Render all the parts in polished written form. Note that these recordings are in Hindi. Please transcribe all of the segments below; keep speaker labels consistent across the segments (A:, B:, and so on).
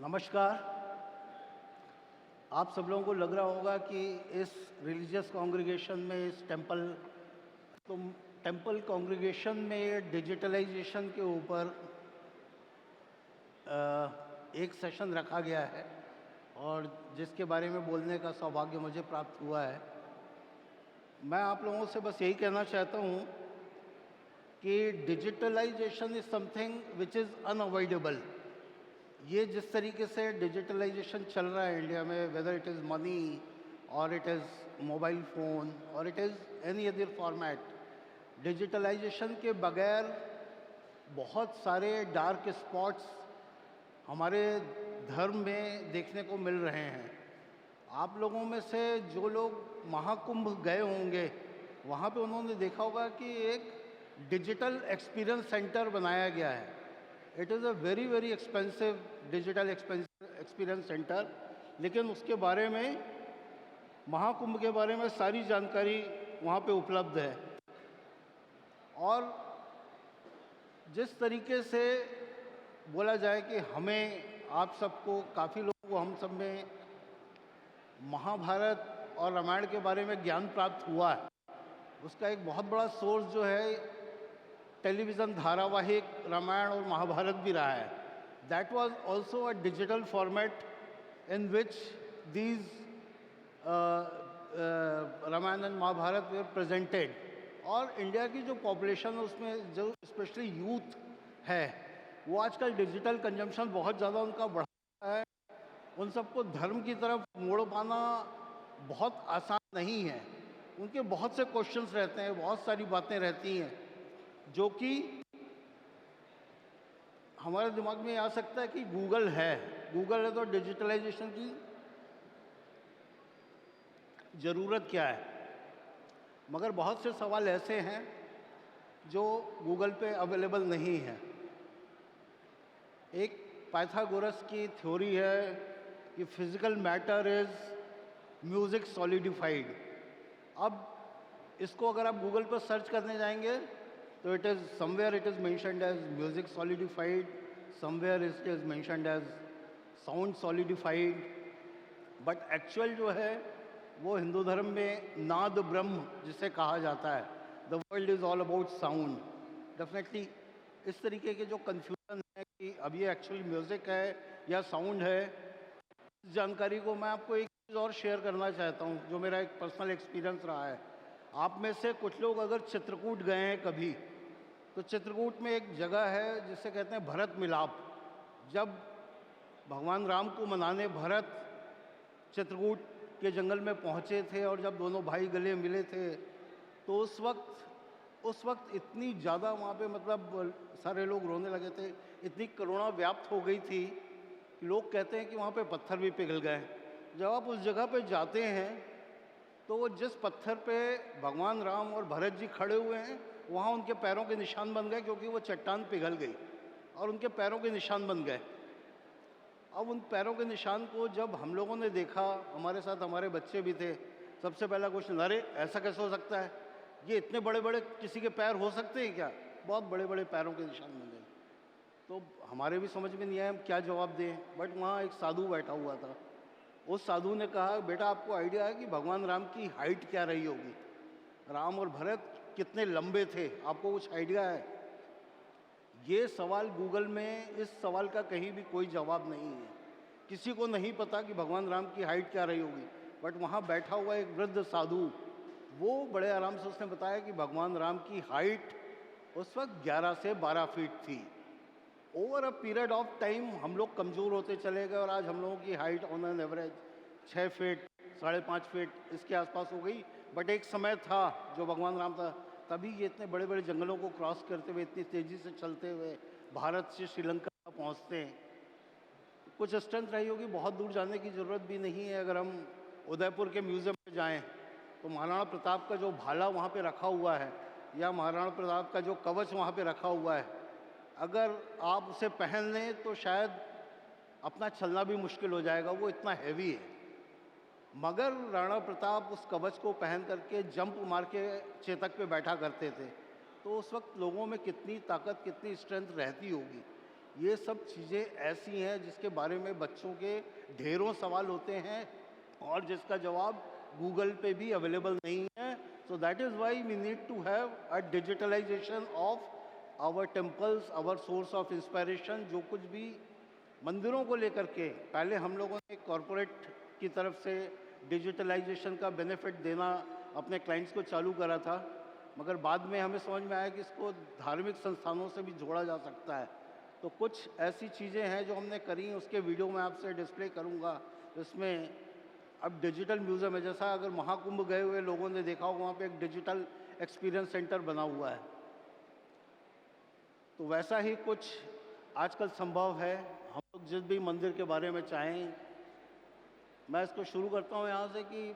A: नमस्कार। आप सब लोगों को लग रहा होगा कि इस रिलीजियस कॉन्ग्रीगेशन में टेंपल कॉन्ग्रीगेशन में डिजिटलाइजेशन के ऊपर एक सेशन रखा गया है और जिसके बारे में बोलने का सौभाग्य मुझे प्राप्त हुआ है। मैं आप लोगों से बस यही कहना चाहता हूँ कि digitalisation is something which is unavoidable. ये जिस तरीके से डिजिटलाइजेशन चल रहा है इंडिया में, वेदर इट इज़ मनी और इट इज़ मोबाइल फ़ोन और it is any other format, digitalisation के बगैर बहुत सारे डार्क स्पॉट्स हमारे धर्म में देखने को मिल रहे हैं। आप लोगों में से जो लोग महाकुंभ गए होंगे, वहाँ पे उन्होंने देखा होगा कि एक डिजिटल एक्सपीरियंस सेंटर बनाया गया है। It is a very very expensive digital experience centre, लेकिन उसके बारे में, महाकुंभ के बारे में सारी जानकारी वहाँ पे उपलब्ध है। और जिस तरीके से बोला जाए कि हमें, आप सबको, काफ़ी लोगों को, हम सब में महाभारत और रामायण के बारे में ज्ञान प्राप्त हुआ है, उसका एक बहुत बड़ा सोर्स जो है टेलीविज़न धारावाहिक रामायण और महाभारत भी रहा है। That was also a digital format in which these Ramayana and Mahabharata were presented. और इंडिया की जो पॉपुलेशन है उसमें जो स्पेशली यूथ है, वो आजकल डिजिटल कंजम्पशन बहुत ज़्यादा उनका बढ़ा है। उन सबको धर्म की तरफ मोड़ पाना बहुत आसान नहीं है। उनके बहुत से क्वेश्चंस रहते हैं, बहुत सारी बातें रहती हैं जो कि हमारे दिमाग में आ सकता है कि गूगल है तो डिजिटलाइजेशन की ज़रूरत क्या है। मगर बहुत से सवाल ऐसे हैं जो गूगल पे अवेलेबल नहीं है। एक पाइथागोरस की थ्योरी है कि physical matter is music solidified. अब इसको अगर आप गूगल पर सर्च करने जाएंगे तो it is somewhere it is mentioned as music solidified, somewhere it is mentioned as sound solidified, but actual जो है वो हिंदू धर्म में नाद ब्रह्म जिसे कहा जाता है, the world is all about sound. Definitely इस तरीके के जो कन्फ्यूजन है कि अब ये एक्चुअली म्यूज़िक है या साउंड है, इस जानकारी को मैं आपको एक चीज़ और शेयर करना चाहता हूँ जो मेरा एक पर्सनल एक्सपीरियंस रहा है। आप में से कुछ लोग अगर चित्रकूट गए हैं कभी, तो चित्रकूट में एक जगह है जिसे कहते हैं भरत मिलाप। जब भगवान राम को मनाने भरत चित्रकूट के जंगल में पहुँचे थे और जब दोनों भाई गले मिले थे, तो उस वक्त इतनी ज़्यादा वहाँ पे, मतलब सारे लोग रोने लगे थे, इतनी करुणा व्याप्त हो गई थी कि लोग कहते हैं कि वहाँ पे पत्थर भी पिघल गए। जब आप उस जगह पे जाते हैं तो वो जिस पत्थर पे भगवान राम और भरत जी खड़े हुए हैं, वहाँ उनके पैरों के निशान बन गए, क्योंकि वो चट्टान पिघल गई और उनके पैरों के निशान बन गए। अब उन पैरों के निशान को जब हम लोगों ने देखा, हमारे साथ हमारे बच्चे भी थे, सबसे पहला क्वेश्चन, अरे ऐसा कैसे हो सकता है, ये इतने बड़े बड़े किसी के पैर हो सकते हैं क्या? बहुत बड़े बड़े पैरों के निशान बन गए। तो हमारे भी समझ में नहीं आया हम क्या जवाब दें। बट वहाँ एक साधु बैठा हुआ था। उस साधु ने कहा, बेटा आपको आइडिया है कि भगवान राम की हाइट क्या रही होगी? राम और भरत कितने लंबे थे, आपको कुछ आइडिया है? ये सवाल गूगल में, इस सवाल का कहीं भी कोई जवाब नहीं है। किसी को नहीं पता कि भगवान राम की हाइट क्या रही होगी। बट वहाँ बैठा हुआ एक वृद्ध साधु, वो बड़े आराम से उसने बताया कि भगवान राम की हाइट उस वक्त 11 से 12 फीट थी। Over a period of time हम लोग कमज़ोर होते चले गए और आज हम लोगों की height on an average 6 feet, 5.5 feet इसके आसपास हो गई। बट एक समय था जो भगवान राम था, तभी ये इतने बड़े बड़े जंगलों को क्रॉस करते हुए, इतनी तेज़ी से चलते हुए भारत से श्रीलंका पहुँचते हैं। कुछ स्ट्रेंथ रही होगी, बहुत दूर जाने की ज़रूरत भी नहीं है। अगर हम उदयपुर के म्यूज़ियम में जाएं तो महाराणा प्रताप का जो भाला वहाँ पे रखा हुआ है, या महाराणा प्रताप का जो कवच वहाँ पे रखा हुआ है, अगर आप उसे पहन लें तो शायद अपना चलना भी मुश्किल हो जाएगा, वो इतना हैवी है। मगर राणा प्रताप उस कवच को पहन करके जंप मार के चेतक पे बैठा करते थे, तो उस वक्त लोगों में कितनी ताकत, कितनी स्ट्रेंथ रहती होगी। ये सब चीज़ें ऐसी हैं जिसके बारे में बच्चों के ढेरों सवाल होते हैं और जिसका जवाब गूगल पे भी अवेलेबल नहीं है। So that is why we need to have a digitalisation of our temples, our source of inspiration. जो कुछ भी मंदिरों को लेकर के पहले हम लोगों ने कॉरपोरेट की तरफ से डिजिटलाइजेशन का बेनिफिट देना अपने क्लाइंट्स को चालू करा था, मगर बाद में हमें समझ में आया कि इसको धार्मिक संस्थानों से भी जोड़ा जा सकता है। तो कुछ ऐसी चीज़ें हैं जो हमने करी, उसके वीडियो में आपसे डिस्प्ले करूँगा। इसमें अब डिजिटल म्यूज़ियम है, जैसा अगर महाकुंभ गए हुए लोगों ने देखा होगा, वहाँ पे एक डिजिटल एक्सपीरियंस सेंटर बना हुआ है, तो वैसा ही कुछ आजकल संभव है। हम लोग जिस भी मंदिर के बारे में चाहें, मैं इसको शुरू करता हूँ यहाँ से कि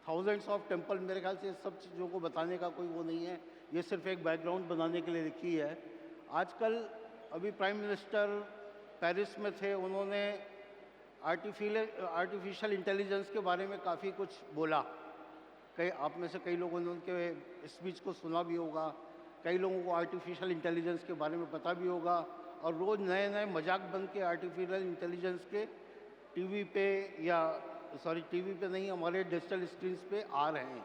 A: थाउजेंड्स ऑफ टेम्पल, मेरे ख्याल से सब चीज़ों को बताने का कोई वो नहीं है, ये सिर्फ एक बैकग्राउंड बनाने के लिए लिखी है। आजकल अभी प्राइम मिनिस्टर पेरिस में थे, उन्होंने आर्टिफिशियल इंटेलिजेंस के बारे में काफ़ी कुछ बोला। कई आप में से कई लोगों ने उनके स्पीच को सुना भी होगा, कई लोगों को आर्टिफिशियल इंटेलिजेंस के बारे में पता भी होगा, और रोज़ नए नए मजाक बन के आर्टिफिशियल इंटेलिजेंस के टीवी पे या टीवी पे नहीं, हमारे डिजिटल स्क्रीन्स पे आ रहे हैं।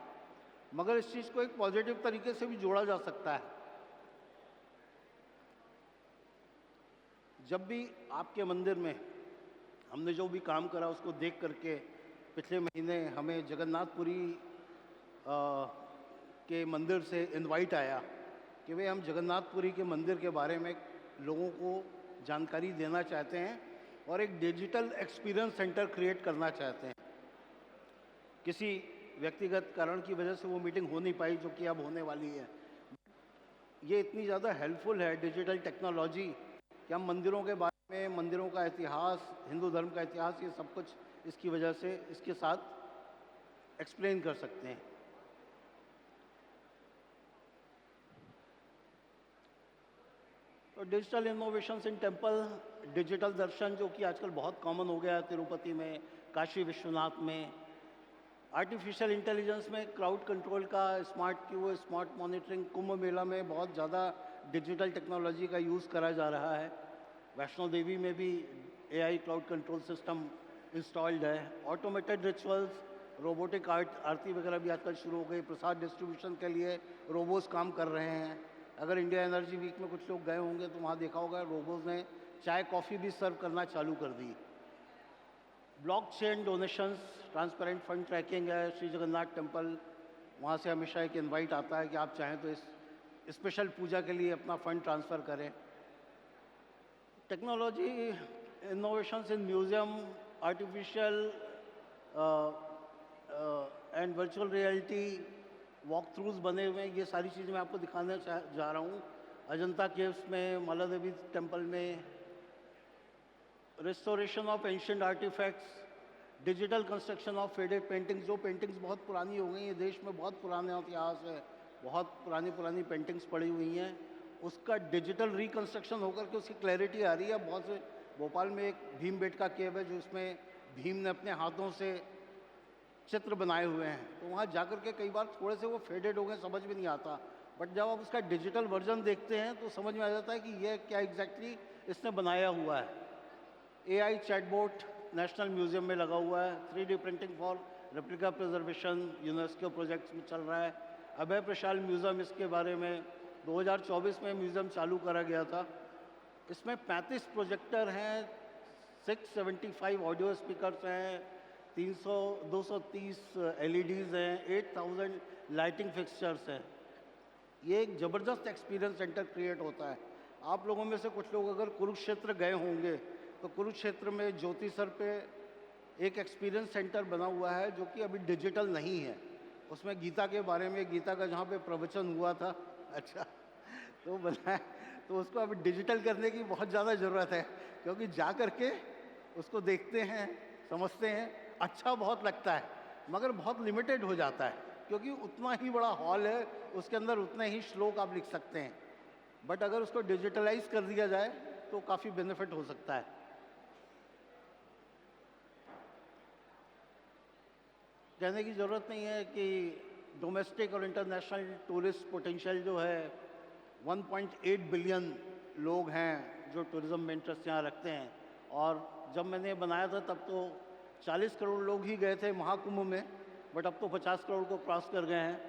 A: मगर इस चीज़ को एक पॉजिटिव तरीके से भी जोड़ा जा सकता है। जब भी आपके मंदिर में हमने जो भी काम करा उसको देख करके, पिछले महीने हमें जगन्नाथपुरी के मंदिर से इनवाइट आया कि भाई हम जगन्नाथपुरी के मंदिर के बारे में लोगों को जानकारी देना चाहते हैं और एक डिजिटल एक्सपीरियंस सेंटर क्रिएट करना चाहते हैं। किसी व्यक्तिगत कारण की वजह से वो मीटिंग हो नहीं पाई, जो कि अब होने वाली है। ये इतनी ज़्यादा हेल्पफुल है डिजिटल टेक्नोलॉजी कि हम मंदिरों के बारे में, मंदिरों का इतिहास, हिंदू धर्म का इतिहास, ये सब कुछ इसकी वजह से इसके साथ एक्सप्लेन कर सकते हैं। तो digital innovations in temple, digital darshan जो कि आजकल बहुत कॉमन हो गया है, तिरुपति में, काशी विश्वनाथ में। आर्टिफिशियल इंटेलिजेंस में क्राउड कंट्रोल का, smart Q, smart monitoring, Kumbh Mela में बहुत ज़्यादा डिजिटल टेक्नोलॉजी का यूज़ करा जा रहा है। वैष्णो देवी में भी AI cloud control system installed है। ऑटोमेटेड रिचुअल्स, रोबोटिक आरती वगैरह भी आजकल शुरू हो गई। प्रसाद डिस्ट्रीब्यूशन के लिए रोबोस काम कर रहे हैं। अगर इंडिया एनर्जी वीक में कुछ लोग गए होंगे तो वहाँ देखा होगा रोबोस ने चाय कॉफ़ी भी सर्व करना चालू कर दी। Blockchain donations, transparent fund tracking है। श्री जगन्नाथ टेम्पल, वहाँ से हमेशा एक इनवाइट आता है कि आप चाहें तो इस स्पेशल पूजा के लिए अपना फंड ट्रांसफ़र करें। Technology innovations in museum, artificial and virtual reality walk throughs बने हुए हैं। ये सारी चीज़ें मैं आपको दिखाने जा रहा हूँ। अजंता केव्स में, माला देवी टेम्पल में, restoration of ancient artefacts, digital construction of faded paintings. जो पेंटिंग्स बहुत पुरानी हो गई हैं, देश में बहुत पुराना इतिहास है, बहुत पुरानी पेंटिंग्स पड़ी हुई हैं, उसका डिजिटल रिकंस्ट्रक्शन होकर के उसकी क्लैरिटी आ रही है। बहुत से, भोपाल में एक भीमबेटका केव है जो इसमें भीम ने अपने हाथों से चित्र बनाए हुए हैं, तो वहाँ जाकर के कई बार थोड़े से वो फेडेड हो गए, समझ में नहीं आता, बट जब आप उसका डिजिटल वर्जन देखते हैं तो समझ में आ जाता है कि ये क्या एग्जैक्टली इसने बनाया हुआ है। एआई चैटबॉट नेशनल म्यूज़ियम में लगा हुआ है। 3D printing for replica preservation UNESCO projects में चल रहा है। अभय प्रशाल म्यूज़ियम, इसके बारे में 2024 में म्यूज़ियम चालू करा गया था। इसमें 35 प्रोजेक्टर हैं, 675 ऑडियो स्पीकर्स हैं, 230 LEDs हैं, 8000 लाइटिंग फिक्सचर्स हैं। ये एक ज़बरदस्त एक्सपीरियंस सेंटर क्रिएट होता है। आप लोगों में से कुछ लोग अगर कुरुक्षेत्र गए होंगे तो कुरुक्षेत्र में ज्योतिसर पे एक एक्सपीरियंस सेंटर बना हुआ है जो कि अभी डिजिटल नहीं है। उसमें गीता के बारे में, गीता का जहाँ पे प्रवचन हुआ था, अच्छा, तो बना है, तो उसको अभी डिजिटल करने की बहुत ज़्यादा ज़रूरत है, क्योंकि जा कर के उसको देखते हैं, समझते हैं, अच्छा बहुत लगता है, मगर बहुत लिमिटेड हो जाता है, क्योंकि उतना ही बड़ा हॉल है, उसके अंदर उतने ही श्लोक आप लिख सकते हैं। बट अगर उसको डिजिटलाइज कर दिया जाए तो काफ़ी बेनिफिट हो सकता है। कहने की ज़रूरत नहीं है कि डोमेस्टिक और इंटरनेशनल टूरिस्ट पोटेंशियल जो है, 1.8 बिलियन लोग हैं जो टूरिज़्म में इंटरेस्ट यहाँ रखते हैं। और जब मैंने ये बनाया था तब तो 40 करोड़ लोग ही गए थे महाकुंभ में, बट अब तो 50 करोड़ को क्रॉस कर गए हैं।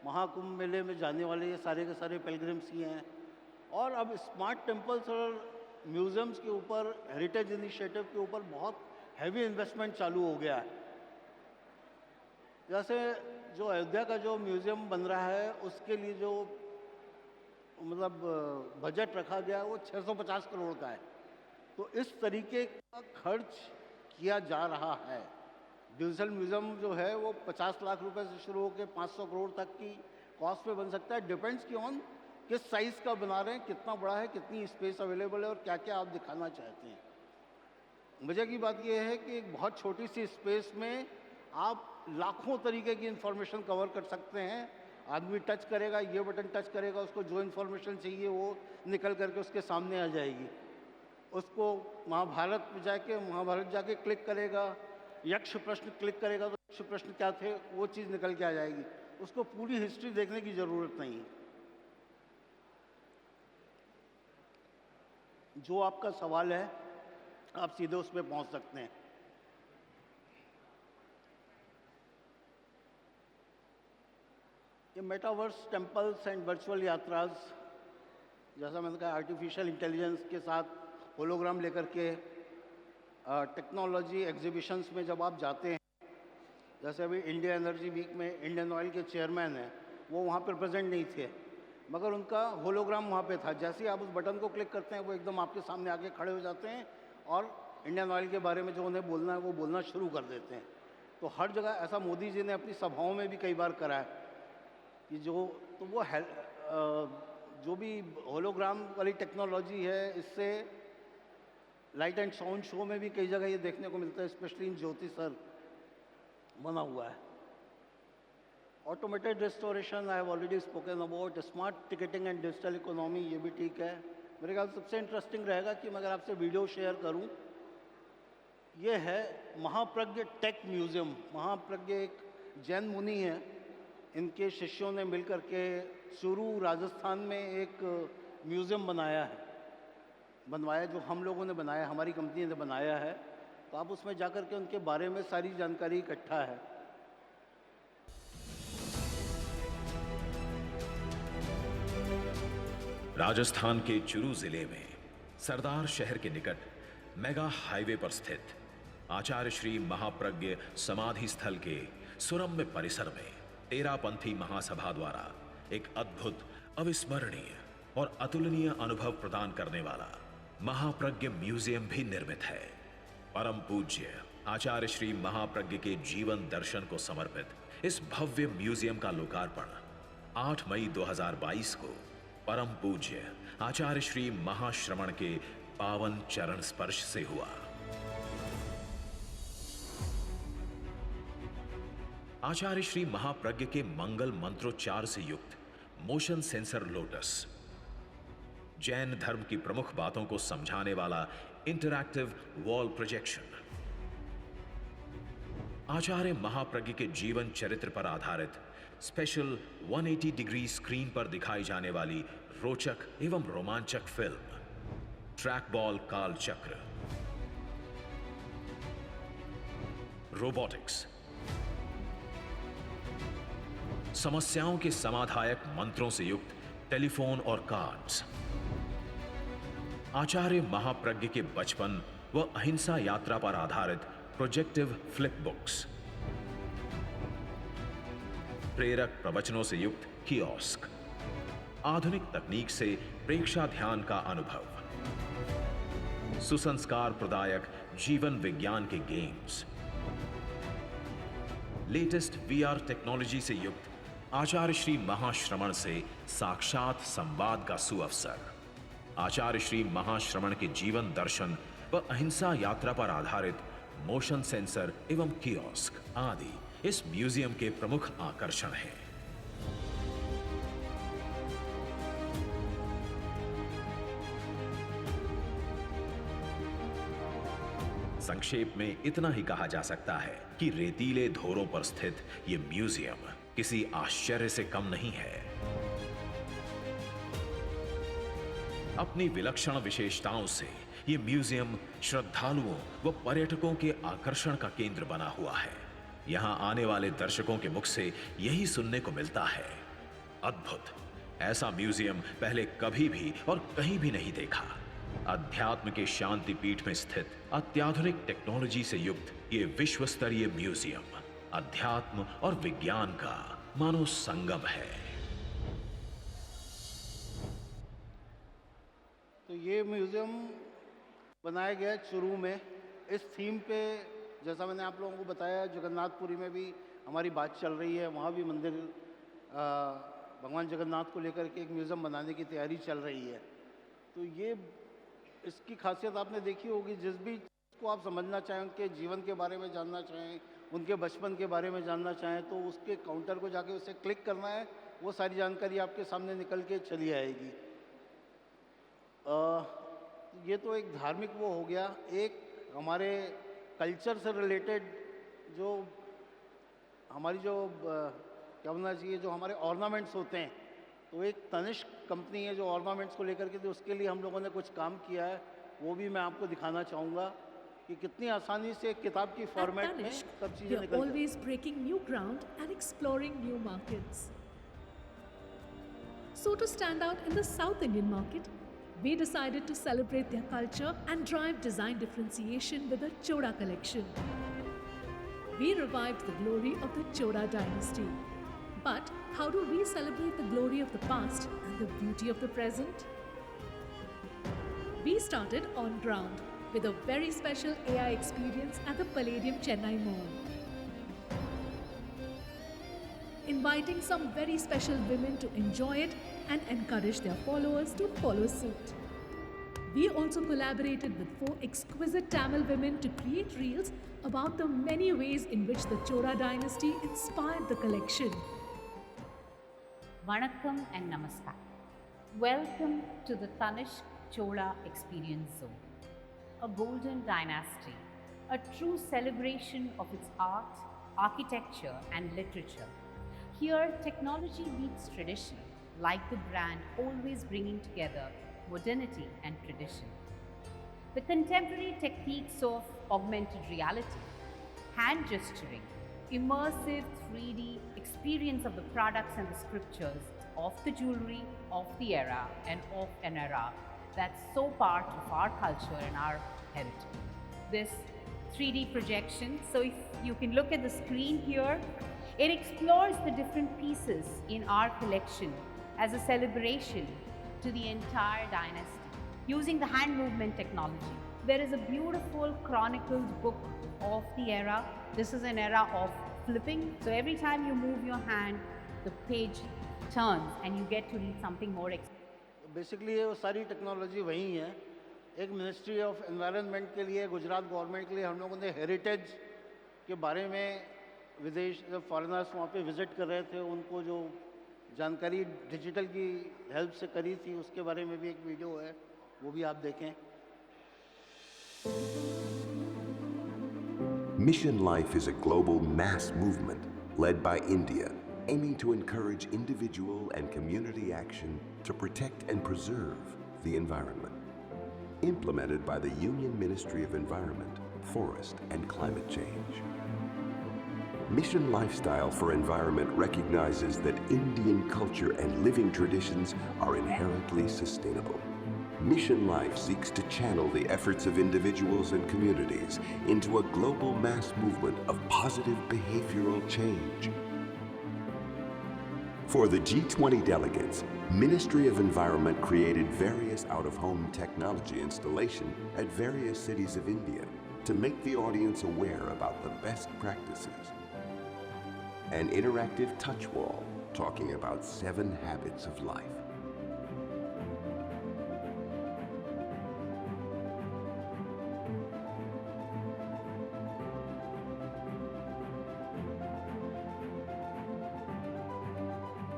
A: महाकुंभ मेले में जाने वाले ये सारे के सारे पिलग्रिम्स ही हैं। और अब स्मार्ट टेम्पल्स और म्यूज़ियम्स के ऊपर, हेरिटेज इनिशिएटिव के ऊपर बहुत हैवी इन्वेस्टमेंट चालू हो गया है। जैसे जो अयोध्या का जो म्यूज़ियम बन रहा है उसके लिए जो मतलब बजट रखा गया है वो 650 करोड़ का है। तो इस तरीके का खर्च किया जा रहा है। डिजिटल म्यूज़ियम जो है वो 50 लाख रुपए से शुरू होकर 500 करोड़ तक की कॉस्ट पे बन सकता है। डिपेंड्स की ऑन किस साइज़ का बना रहे हैं, कितना बड़ा है, कितनी स्पेस अवेलेबल है और क्या क्या आप दिखाना चाहते हैं। मज़े की बात यह है कि एक बहुत छोटी सी स्पेस में आप लाखों तरीके की इन्फॉर्मेशन कवर कर सकते हैं। आदमी टच करेगा, ये बटन टच करेगा, उसको जो इन्फॉर्मेशन चाहिए वो निकल करके उसके सामने आ जाएगी। उसको महाभारत जाके क्लिक करेगा, यक्ष प्रश्न क्लिक करेगा तो यक्ष प्रश्न क्या थे वो चीज़ निकल के आ जाएगी। उसको पूरी हिस्ट्री देखने की ज़रूरत नहीं। जो आपका सवाल है आप सीधे उस पर पहुँच सकते हैं। ये मेटावर्स टेम्पल्स एंड वर्चुअल यात्राज, जैसा मैंने कहा, आर्टिफिशियल इंटेलिजेंस के साथ होलोग्राम लेकर के टेक्नोलॉजी एग्जीबिशंस में जब आप जाते हैं, जैसे अभी इंडिया एनर्जी वीक में इंडियन ऑयल के चेयरमैन हैं, वो वहाँ पर प्रेजेंट नहीं थे, मगर उनका होलोग्राम वहाँ पे था। जैसे ही आप उस बटन को क्लिक करते हैं वो एकदम आपके सामने आके खड़े हो जाते हैं और इंडियन ऑयल के बारे में जो उन्हें बोलना है वो बोलना शुरू कर देते हैं। तो हर जगह ऐसा मोदी जी ने अपनी सभाओं में भी कई बार करा है कि जो भी होलोग्राम वाली टेक्नोलॉजी है, इससे लाइट एंड साउंड शो में भी कई जगह ये देखने को मिलता है, स्पेशली इन ज्योति सर बना हुआ है। Automated restoration I have already spoken about. Smart ticketing and digital economy, ये भी ठीक है। मेरे ख्याल सबसे इंटरेस्टिंग रहेगा कि मैं अगर आपसे वीडियो शेयर करूं, ये है महाप्रज्ञ टेक म्यूज़ियम। महाप्रज्ञ एक जैन मुनि हैं, इनके शिष्यों ने मिलकर के चूरू राजस्थान में एक म्यूज़ियम बनवाया, जो हम लोगों ने बनाया, हमारी कंपनी ने बनाया है। तो आप उसमें जाकर के उनके बारे में सारी जानकारी इकट्ठा है।
B: राजस्थान के चूरू जिले में सरदार शहर के निकट मेगा हाईवे पर स्थित आचार्य श्री महाप्रज्ञ समाधि स्थल के सुरम्य परिसर में तेरापंथी महासभा द्वारा एक अद्भुत, अविस्मरणीय और अतुलनीय अनुभव प्रदान करने वाला महाप्रज्ञ म्यूजियम भी निर्मित है। परम पूज्य आचार्य श्री महाप्रज्ञ के जीवन दर्शन को समर्पित इस भव्य म्यूजियम का लोकार्पण 8 मई 2022 को परम पूज्य आचार्य श्री महाश्रमण के पावन चरण स्पर्श से हुआ। आचार्य श्री महाप्रज्ञ के मंगल मंत्रोच्चार से युक्त मोशन सेंसर लोटस, जैन धर्म की प्रमुख बातों को समझाने वाला interactive wall projection, Acharya Mahapragya के जीवन चरित्र पर आधारित स्पेशल 180 डिग्री स्क्रीन पर दिखाई जाने वाली रोचक एवं रोमांचक फिल्म ट्रैक बॉल काल चक्र, रोबोटिक्स, समस्याओं के समाधायक मंत्रों से युक्त टेलीफोन और कार्ड्स, आचार्य महाप्रज्ञ के बचपन व अहिंसा यात्रा पर आधारित प्रोजेक्टिव फ्लिप बुक्स, प्रेरक प्रवचनों से युक्त कियोस्क, आधुनिक तकनीक से प्रेक्षा ध्यान का अनुभव, सुसंस्कार प्रदायक जीवन विज्ञान के गेम्स, लेटेस्ट वीआर टेक्नोलॉजी से युक्त आचार्य श्री महाश्रमण से साक्षात संवाद का सुअवसर, आचार्य श्री महाश्रमण के जीवन दर्शन व अहिंसा यात्रा पर आधारित मोशन सेंसर एवं कियोस्क आदि इस म्यूजियम के प्रमुख आकर्षण हैं। संक्षेप में इतना ही कहा जा सकता है कि रेतीले धोरों पर स्थित यह म्यूजियम किसी आश्चर्य से कम नहीं है। अपनी विलक्षण विशेषताओं से ये म्यूजियम श्रद्धालुओं व पर्यटकों के आकर्षण का केंद्र बना हुआ है। यहां आने वाले दर्शकों के मुख से यही सुनने को मिलता है, अद्भुत, ऐसा म्यूजियम पहले कभी भी और कहीं भी नहीं देखा। अध्यात्म के शांति पीठ में स्थित अत्याधुनिक टेक्नोलॉजी से युक्त ये विश्व स्तरीय म्यूजियम अध्यात्म और विज्ञान का मानो संगम है।
A: तो ये म्यूज़ियम बनाया गया है चुरू में इस थीम पे। जैसा मैंने आप लोगों को बताया, जगन्नाथपुरी में भी हमारी बात चल रही है, वहाँ भी मंदिर भगवान जगन्नाथ को लेकर के एक म्यूज़ियम बनाने की तैयारी चल रही है। तो ये इसकी खासियत आपने देखी होगी, जिस भी को आप समझना चाहें, उनके जीवन के बारे में जानना चाहें, उनके बचपन के बारे में जानना चाहें, तो उसके काउंटर को जाके उसे क्लिक करना है, वो सारी जानकारी आपके सामने निकल के चली आएगी। ये तो एक धार्मिक वो हो गया। एक हमारे कल्चर से रिलेटेड जो हमारी जो क्या बोलना चाहिए, जो हमारे ऑर्नामेंट्स होते हैं, तो एक तनिष्क कंपनी है जो ऑर्नामेंट्स को लेकर के, तो उसके लिए हम लोगों ने कुछ काम किया है, वो भी मैं आपको दिखाना चाहूँगा कि कितनी आसानी से एक किताब की फॉर्मेट में सब चीज़ें निकल जाती हैं।
C: Always breaking new ground and exploring new markets. So to stand out in the South Indian market, we decided to celebrate their culture and drive design differentiation with the Choda collection. We revived the glory of the Choda dynasty. But how do we celebrate the glory of the past and the beauty of the present? We started on ground with a very special AI experience at the Palladium Chennai Mall. Inviting some very special women to enjoy it and encourage their followers to follow suit. We also collaborated with 4 exquisite Tamil women to create reels about the many ways in which the Chola dynasty inspired the collection.
D: Vanakkam and Namaskar. Welcome to the Tanishq Chola Experience Zone, a golden dynasty, a true celebration of its art, architecture and literature. Here, technology meets tradition, like the brand always bringing together modernity and tradition. The contemporary techniques of augmented reality, hand gesturing, immersive 3D experience of the products and the scriptures of the jewelry of the era and of an era that's so part of our culture and our heritage. This 3D projection, so if you can look at the screen here, it explores the different pieces in our collection as a celebration to the entire dynasty using the hand movement technology. There is a beautiful chronicled book of the era. This is an era of flipping. So every time you move your hand, the page turns and you get to read something more.
A: Basically ये सारी टेक्नोलॉजी वही है। एक मिनिस्ट्री ऑफ एनवायरनमेंट के लिए, गुजरात गवर्नमेंट के लिए हम लोगों ने हेरिटेज के बारे में विदेश जब फॉरेनर्स वहाँ पे विज़िट कर रहे थे, उनको जो जानकारी डिजिटल की हेल्प से करी थी, उसके बारे में भी एक वीडियो है, वो भी आप देखें।
E: Mission Life is a global mass movement led by India, aiming to encourage individual and community action to protect and preserve the environment. Implemented by the Union Ministry of Environment, Forest and Climate Change. Mission Lifestyle for Environment recognizes that Indian culture and living traditions are inherently sustainable. Mission Life seeks to channel the efforts of individuals and communities into a global mass movement of positive behavioral change. For the G20 delegates, Ministry of Environment created various out-of-home technology installation at various cities of India to make the audience aware about the best practices. An interactive touch wall talking about 7 habits of life.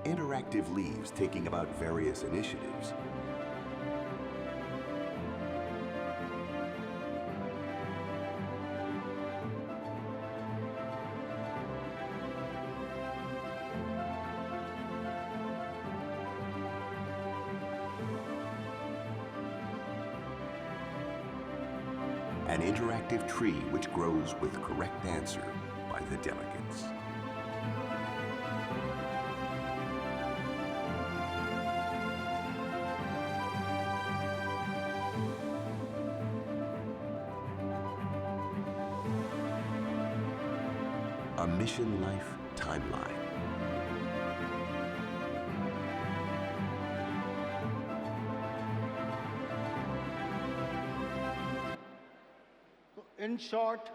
E: Interactive leaves taking about various initiatives. an interactive tree which grows with correct answer by the delegates. A Mission Life Timeline.
A: In short,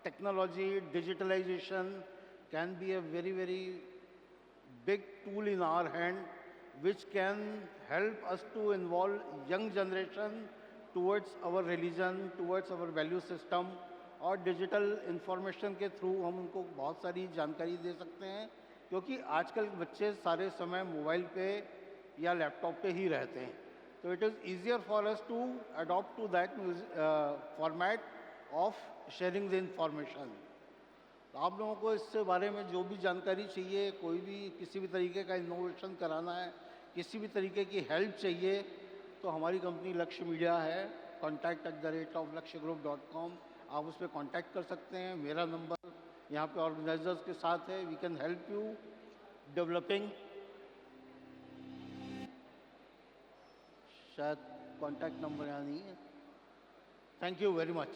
A: technology, digitalization can be a very, very big tool in our hand which can help us to involve young generation towards our religion, towards our value system और डिजिटल इंफॉर्मेशन के थ्रू हम उनको बहुत सारी जानकारी दे सकते हैं क्योंकि आजकल के बच्चे सारे समय मोबाइल पे या लैपटॉप पे ही रहते हैं तो it is easier for us to adopt to that format of sharing the information. आप लोगों को इससे बारे में जो भी जानकारी चाहिए, कोई भी किसी भी तरीके का इनोवेशन कराना है, किसी भी तरीके की हेल्प चाहिए तो हमारी कंपनी लक्ष्य मीडिया है, contact@lakshagroup.com, आप उस पर कॉन्टैक्ट कर सकते हैं। मेरा नंबर यहाँ पे ऑर्गेनाइजर्स के साथ है। We can help you developing, शायद कॉन्टैक्ट नंबर यहाँ नहीं है। Thank you very much.